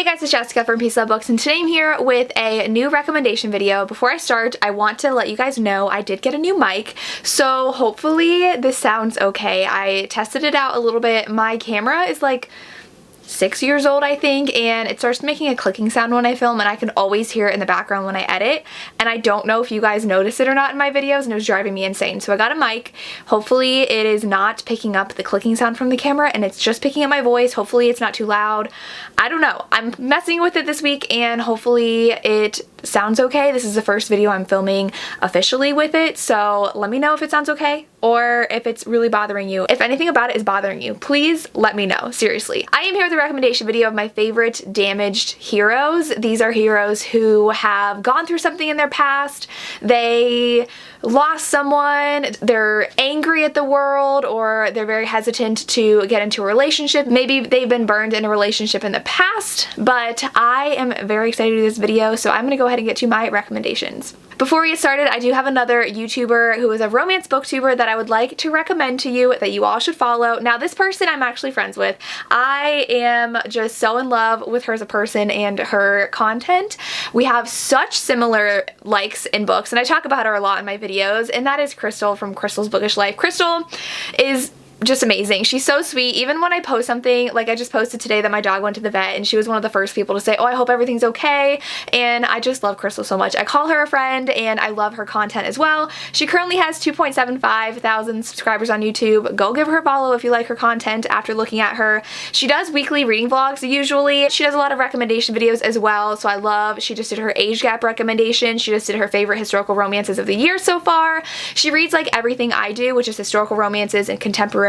guys, it's Jessica from Peace Love Books, and today I'm here with a new recommendation video. Before I start, I want to let you guys know I did get a new mic, so hopefully this sounds okay. I tested it out a little bit. My camera is like 6 years old, I think, and it starts making a clicking sound when I film, and I can always hear it in the background when I edit, and I don't know if you guys notice it or not in my videos, and it was driving me insane. So I got a mic. Hopefully it is not picking up the clicking sound from the camera and it's just picking up my voice. Hopefully it's not too loud. I don't know. I'm messing with it this week and hopefully it sounds okay. This is the first video I'm filming officially with it, so let me know if it sounds okay or if it's really bothering you. If anything about it is bothering you, please let me know, seriously. I am here with a recommendation video of my favorite damaged heroes. These are heroes who have gone through something in their past. They lost someone, they're angry at the world, or they're very hesitant to get into a relationship. Maybe they've been burned in a relationship in the past, but I am very excited to do this video, so I'm gonna go ahead and get to my recommendations. Before we get started, I do have another YouTuber who is a romance booktuber that I would like to recommend to you that you all should follow. Now, this person I'm actually friends with. I am just so in love with her as a person and her content. We have such similar likes in books, and I talk about her a lot in my videos, and that is Crystal from Crystal's Bookish Life. Crystal is just amazing. She's so sweet. Even when I post something, like I just posted today that my dog went to the vet, and she was one of the first people to say, oh, I hope everything's okay, and I just love Crystal so much. I call her a friend and I love her content as well. She currently has 2.75 thousand subscribers on YouTube. Go give her a follow if you like her content after looking at her. She does weekly reading vlogs usually. She does a lot of recommendation videos as well, so I love, she just did her age gap recommendation. She just did her favorite historical romances of the year so far. She reads like everything I do, which is historical romances and contemporary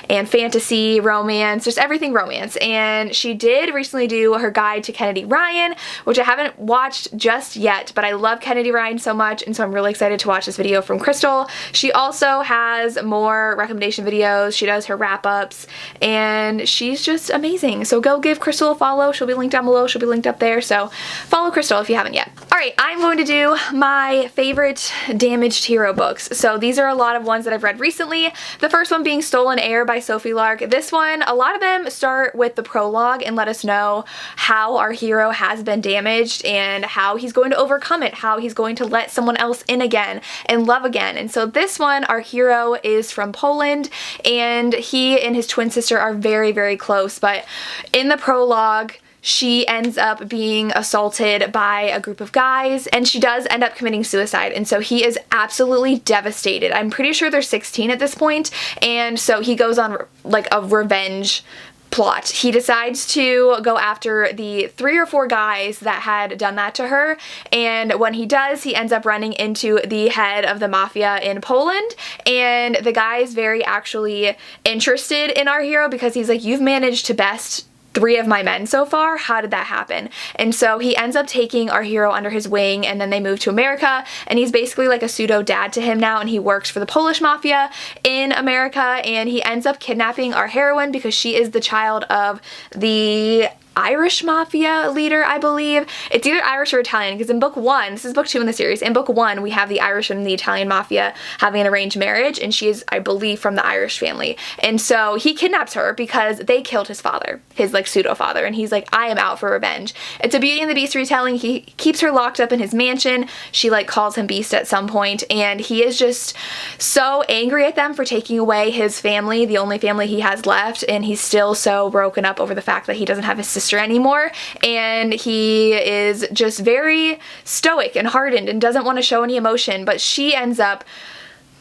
and fantasy romance, just everything romance. And she did recently do her guide to Kennedy Ryan, which I haven't watched just yet, but I love Kennedy Ryan so much, and so I'm really excited to watch this video from Crystal. She also has more recommendation videos. She does her wrap-ups, and she's just amazing. So go give Crystal a follow. She'll be linked down below. She'll be linked up there, so follow Crystal if you haven't yet. Alright, I'm going to do my favorite damaged hero books. So these are a lot of ones that I've read recently. The first one being Stolen Air by Sophie Lark. This one, a lot of them start with the prologue and let us know how our hero has been damaged and how he's going to overcome it, how he's going to let someone else in again and love again. And so this one, our hero is from Poland, and he and his twin sister are very, very close, but in the prologue, she ends up being assaulted by a group of guys, and she does end up committing suicide, and so he is absolutely devastated. I'm pretty sure they're 16 at this point, and so he goes on like a revenge plot. He decides to go after the 3 or 4 guys that had done that to her, and when he does, he ends up running into the head of the mafia in Poland, and the guy is very actually interested in our hero because he's like, you've managed to best 3 of my men so far, how did that happen? And so he ends up taking our hero under his wing, and then they move to America, and he's basically like a pseudo dad to him now, and he works for the Polish mafia in America, and he ends up kidnapping our heroine because she is the child of the Irish mafia leader, I believe. It's either Irish or Italian, because in book 1, this is book 2 in the series, in book 1 we have the Irish and the Italian mafia having an arranged marriage, and she is, I believe, from the Irish family. And so he kidnaps her because they killed his father, his like pseudo father, and he's like, I am out for revenge. It's a Beauty and the Beast retelling. He keeps her locked up in his mansion. She like calls him Beast at some point, and he is just so angry at them for taking away his family, the only family he has left, and he's still so broken up over the fact that he doesn't have his sister anymore, and he is just very stoic and hardened and doesn't want to show any emotion, but she ends up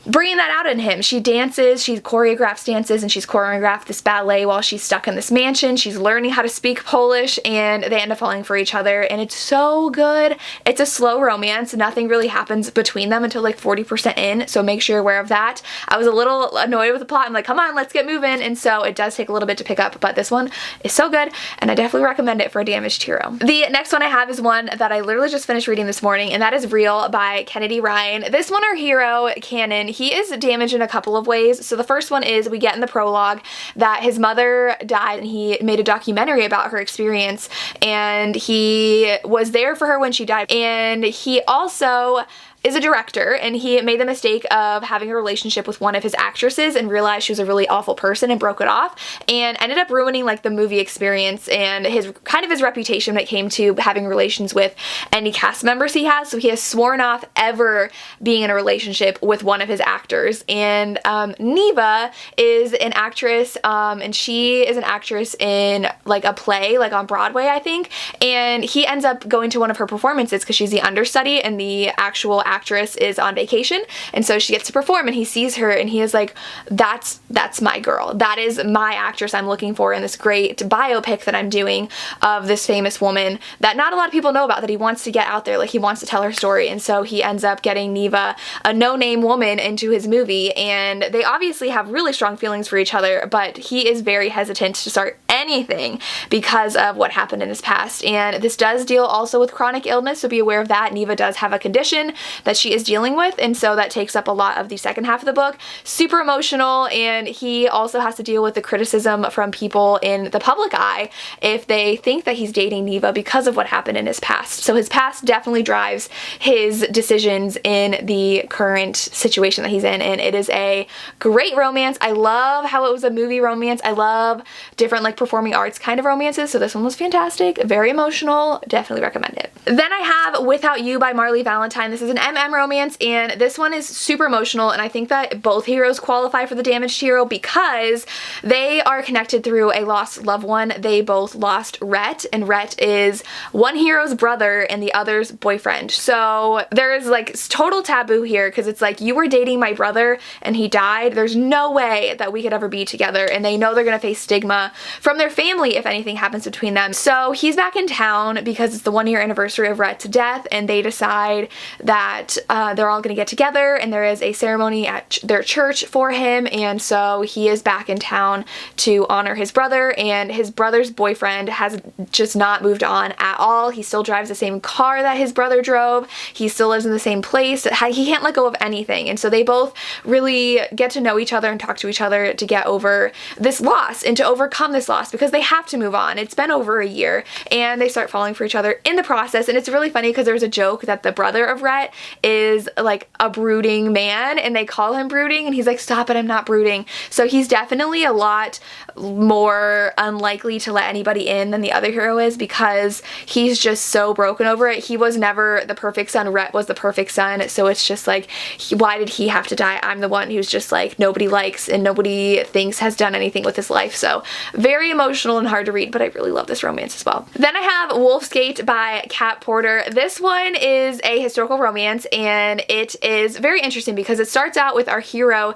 bringing that out in him. She dances, she choreographs dances, and she's choreographed this ballet while she's stuck in this mansion. She's learning how to speak Polish, and they end up falling for each other, and it's so good. It's a slow romance. Nothing really happens between them until like 40% in, so make sure you're aware of that. I was a little annoyed with the plot. I'm like, come on, let's get moving, and so it does take a little bit to pick up, but this one is so good, and I definitely recommend it for a damaged hero. The next one I have is one that I literally just finished reading this morning, and that is Real by Kennedy Ryan. This one, our hero, Canon, he is damaged in a couple of ways. So the first one is we get in the prologue that his mother died, and he made a documentary about her experience, and he was there for her when she died, and he also is a director, and he made the mistake of having a relationship with one of his actresses and realized she was a really awful person and broke it off, and ended up ruining like the movie experience and his his reputation when it came to having relations with any cast members he has. So he has sworn off ever being in a relationship with one of his actors. And Neva is an actress, and she is an actress in like a play, like on Broadway, I think, and he ends up going to one of her performances because she's the understudy and the actual actress is on vacation, and so she gets to perform, and he sees her and he is like, that's my girl, that is my actress I'm looking for in this great biopic that I'm doing of this famous woman that not a lot of people know about, that he wants to get out there, like he wants to tell her story. And so he ends up getting Neva, a no-name woman, into his movie, and they obviously have really strong feelings for each other, but he is very hesitant to start anything because of what happened in his past. And this does deal also with chronic illness, so be aware of that. Neva does have a condition that she is dealing with, and so that takes up a lot of the second half of the book. Super emotional, and he also has to deal with the criticism from people in the public eye if they think that he's dating Neva because of what happened in his past. So his past definitely drives his decisions in the current situation that he's in, and it is a great romance. I love how it was a movie romance. I love different like performing arts kind of romances, so this one was fantastic, very emotional, definitely recommend it. Then I have Without You by Marley Valentine. This is an MM romance, and this one is super emotional, and I think that both heroes qualify for the damaged hero because they are connected through a lost loved one. They both lost Rhett, and Rhett is one hero's brother and the other's boyfriend. So there is like total taboo here because it's like, you were dating my brother and he died. There's no way that we could ever be together, and they know they're gonna face stigma from their family if anything happens between them. So he's back in town because it's the 1-year anniversary of Rhett's death, and they decide that they're all gonna get together, and there is a ceremony at their church for him, and so he is back in town to honor his brother. And his brother's boyfriend has just not moved on at all. He still drives the same car that his brother drove. He still lives in the same place. He can't let go of anything, and so they both really get to know each other and talk to each other to get over this loss and to overcome this loss because they have to move on. It's been over a year, and they start falling for each other in the process. And it's really funny because there's a joke that the brother of Rhett is like a brooding man, and they call him brooding, and he's like, stop it, I'm not brooding. So he's definitely a lot more unlikely to let anybody in than the other hero is because he's just so broken over it. He was never the perfect son. Rhett was the perfect son, so it's just like, why did he have to die? I'm the one who's just like nobody likes and nobody thinks has done anything with his life. So very emotional and hard to read, but I really love this romance as well. Then I have Wolfskate by Kat Porter. This one is a historical romance, and it is very interesting because it starts out with our hero.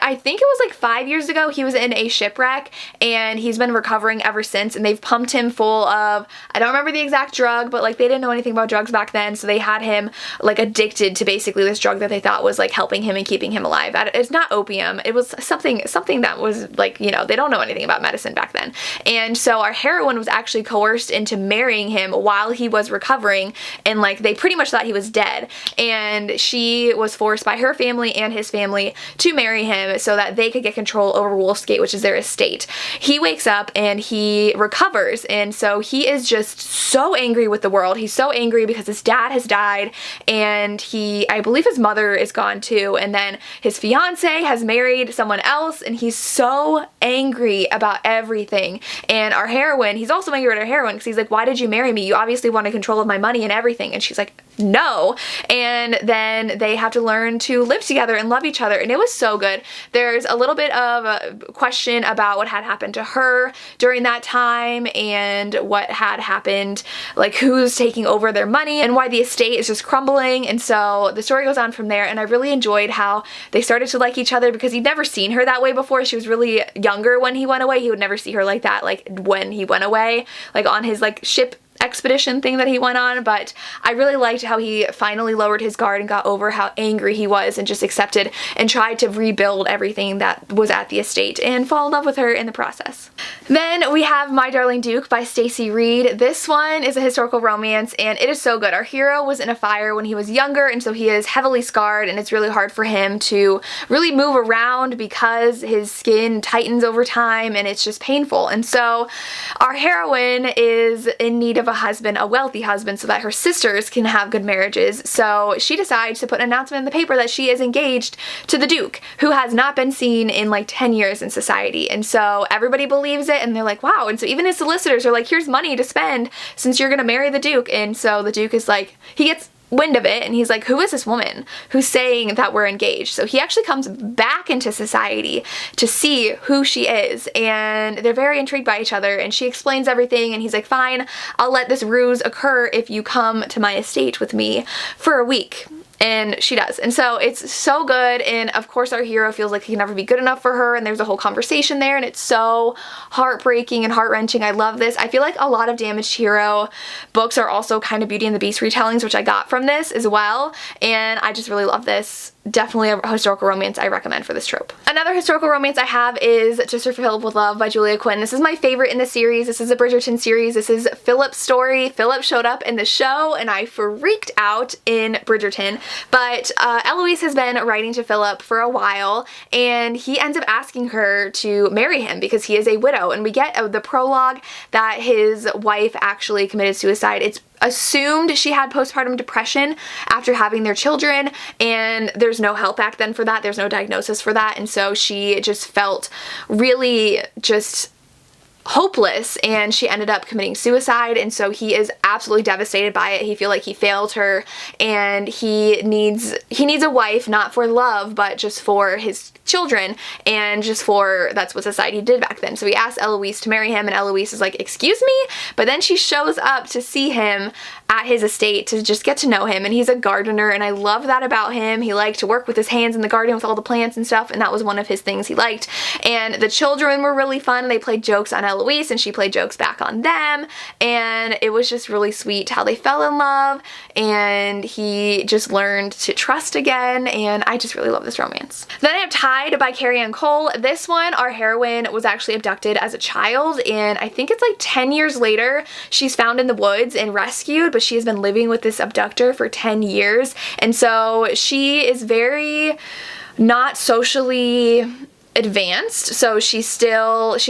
I think it was like 5 years ago, he was in a shipwreck, and he's been recovering ever since, and they've pumped him full of, I don't remember the exact drug, but like they didn't know anything about drugs back then, so they had him like addicted to basically this drug that they thought was like helping him and keeping him alive. It's not opium, it was something that was like, you know, they don't know anything about medicine back then. And so our heroine was actually coerced into marrying him while he was recovering, and like they pretty much thought he was dead, and she was forced by her family and his family to marry him so that they could get control over Wolfskate, which is their estate. He wakes up and he recovers, and so he is just so angry with the world. He's so angry because his dad has died, and I believe his mother is gone too, and then his fiance has married someone else, and he's so angry about everything. And our heroine, he's also angry at our heroine because he's like, why did you marry me? You obviously wanted control of my money and everything. And she's like, no. And then they have to learn to live together and love each other, and it was so good. There's a little bit of a question about what had happened to her during that time and what had happened, like who's taking over their money and why the estate is just crumbling. And so the story goes on from there, and I really enjoyed how they started to like each other because he'd never seen her that way before. She was really younger when he went away. He would never see her like that, like when he went away, like on his like ship expedition thing that he went on. But I really liked how he finally lowered his guard and got over how angry he was and just accepted and tried to rebuild everything that was at the estate and fall in love with her in the process. Then we have My Darling Duke by Stacey Reed. This one is a historical romance, and it is so good. Our hero was in a fire when he was younger, and so he is heavily scarred, and it's really hard for him to really move around because his skin tightens over time and it's just painful. And so our heroine is in need of a husband, a wealthy husband, so that her sisters can have good marriages. So she decides to put an announcement in the paper that she is engaged to the Duke, who has not been seen in like 10 years in society. And so everybody believes it, and they're like, wow. And so even his solicitors are like, here's money to spend since you're gonna marry the Duke. And so the Duke is like, he gets wind of it and he's like, who is this woman who's saying that we're engaged? So he actually comes back into society to see who she is, and they're very intrigued by each other, and she explains everything, and he's like, fine, I'll let this ruse occur if you come to my estate with me for a week. And she does. And so it's so good, and of course our hero feels like he can never be good enough for her, and there's a whole conversation there, and it's so heartbreaking and heart-wrenching. I love this. I feel like a lot of Damaged Hero books are also kind of Beauty and the Beast retellings, which I got from this as well, and I just really love this. Definitely a historical romance I recommend for this trope. Another historical romance I have is To Sir Philip with Love by Julia Quinn. This is my favorite in the series. This is a Bridgerton series. This is Philip's story. Philip showed up in the show and I freaked out in Bridgerton. But Eloise has been writing to Philip for a while, and he ends up asking her to marry him because he is a widow. And we get the prologue that his wife actually committed suicide. It's assumed she had postpartum depression after having their children, and there's no help back then for that. There's no diagnosis for that, and so she just felt really just hopeless, and she ended up committing suicide. And so he is absolutely devastated by it. He feels like he failed her, and he needs a wife, not for love, but just for his children, and just for, that's what society did back then. So he asked Eloise to marry him, and Eloise is like, excuse me? But then she shows up to see him at his estate to just get to know him, and he's a gardener, and I love that about him. He liked to work with his hands in the garden with all the plants and stuff, and that was one of his things he liked. And the children were really fun. They played jokes on Eloise, and she played jokes back on them, and it was just really sweet how they fell in love, and he just learned to trust again, and I just really love this romance. Then I have Tied by Carrie Ann Cole. This one, our heroine was actually abducted as a child, and I think it's like 10 years later she's found in the woods and rescued, but she has been living with this abductor for 10 years, and so she is very not socially advanced, so she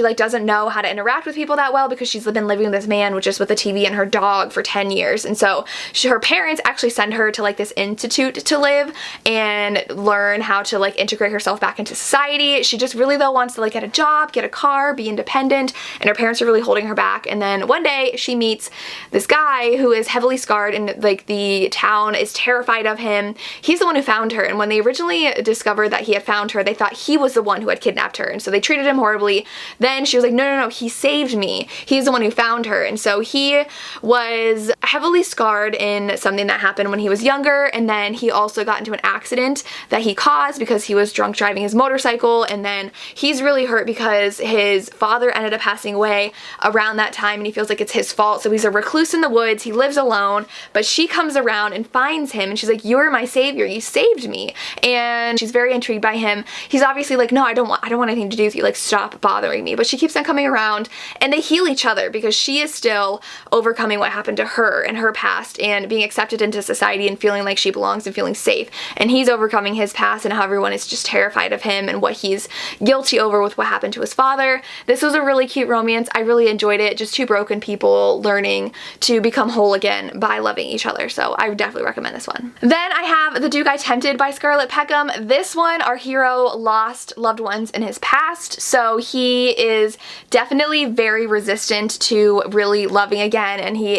like doesn't know how to interact with people that well because she's been living with this man with a TV and her dog for 10 years. And so her parents actually send her to like this institute to live and learn how to like integrate herself back into society. She just really though wants to like get a job, get a car, be independent, and her parents are really holding her back. And then one day she meets this guy who is heavily scarred, and like the town is terrified of him. He's the one who found her, and when they originally discovered that he had found her, they thought he was the one who had kidnapped her, and so they treated him horribly. Then she was like, no, he saved me. He's the one who found her. And so he was heavily scarred in something that happened when he was younger, and then he also got into an accident that he caused because he was drunk driving his motorcycle, and then he's really hurt because his father ended up passing away around that time, and he feels like it's his fault. So he's a recluse in the woods. He lives alone, but she comes around and finds him, and she's like, you're my savior. You saved me. And she's very intrigued by him. He's obviously like, no, I don't want anything to do with you, like stop bothering me. But she keeps on coming around, and they heal each other because she is still overcoming what happened to her in her past and being accepted into society and feeling like she belongs and feeling safe. And he's overcoming his past and how everyone is just terrified of him and what he's guilty over with what happened to his father. This was a really cute romance. I really enjoyed it. Just two broken people learning to become whole again by loving each other. So I would definitely recommend this one. Then I have The Duke I Tempted by Scarlett Peckham. This one, our hero lost loved ones in his past, so he is definitely very resistant to really loving again, and he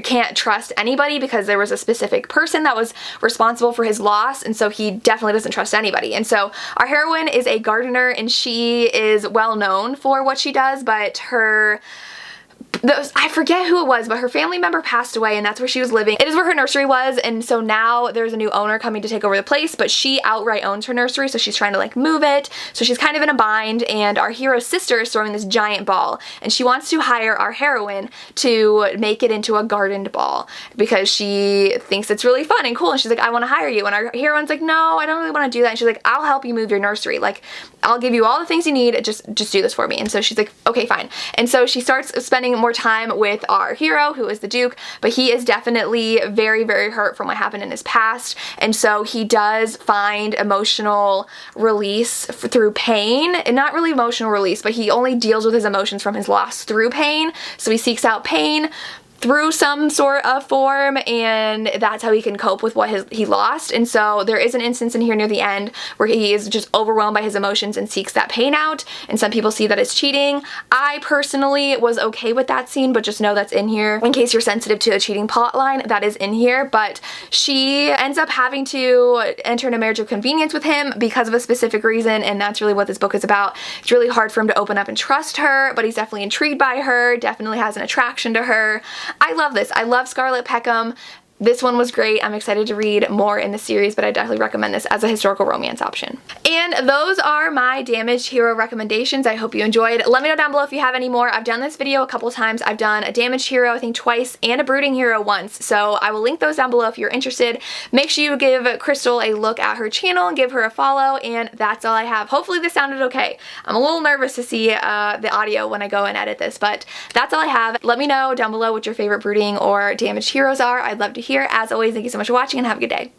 can't trust anybody because there was a specific person that was responsible for his loss, and so he definitely doesn't trust anybody. And so our heroine is a gardener, and she is well known for what she does, but I forget who it was, but her family member passed away, and that's where she was living. It is where her nursery was, and so now there's a new owner coming to take over the place, but she outright owns her nursery, so she's trying to like move it, so she's kind of in a bind. And our hero's sister is throwing this giant ball, and she wants to hire our heroine to make it into a gardened ball because she thinks it's really fun and cool, and she's like, I want to hire you. And our heroine's like, no, I don't really want to do that. And she's like, I'll help you move your nursery, like I'll give you all the things you need, just do this for me. And so she's like, okay, fine. And so she starts spending more time with our hero, who is the Duke, but he is definitely very, very hurt from what happened in his past, and so he does find emotional release through pain, and not really emotional release, but he only deals with his emotions from his loss through pain. So he seeks out pain through some sort of form, and that's how he can cope with what he lost. And so there is an instance in here near the end where he is just overwhelmed by his emotions and seeks that pain out, and some people see that as cheating. I personally was okay with that scene, but just know that's in here in case you're sensitive to a cheating plotline. That is in here. But she ends up having to enter in a marriage of convenience with him because of a specific reason, and that's really what this book is about. It's really hard for him to open up and trust her, but he's definitely intrigued by her, definitely has an attraction to her. I love this. I love Scarlett Peckham. This one was great. I'm excited to read more in the series, but I definitely recommend this as a historical romance option. And those are my Damaged Hero recommendations. I hope you enjoyed. Let me know down below if you have any more. I've done this video a couple times. I've done a Damaged Hero, I think twice, and a Brooding Hero once. So I will link those down below if you're interested. Make sure you give Crystal a look at her channel and give her a follow, and that's all I have. Hopefully this sounded okay. I'm a little nervous to see the audio when I go and edit this, but that's all I have. Let me know down below what your favorite Brooding or Damaged Heroes are. I'd love to hear. As always, thank you so much for watching and have a good day.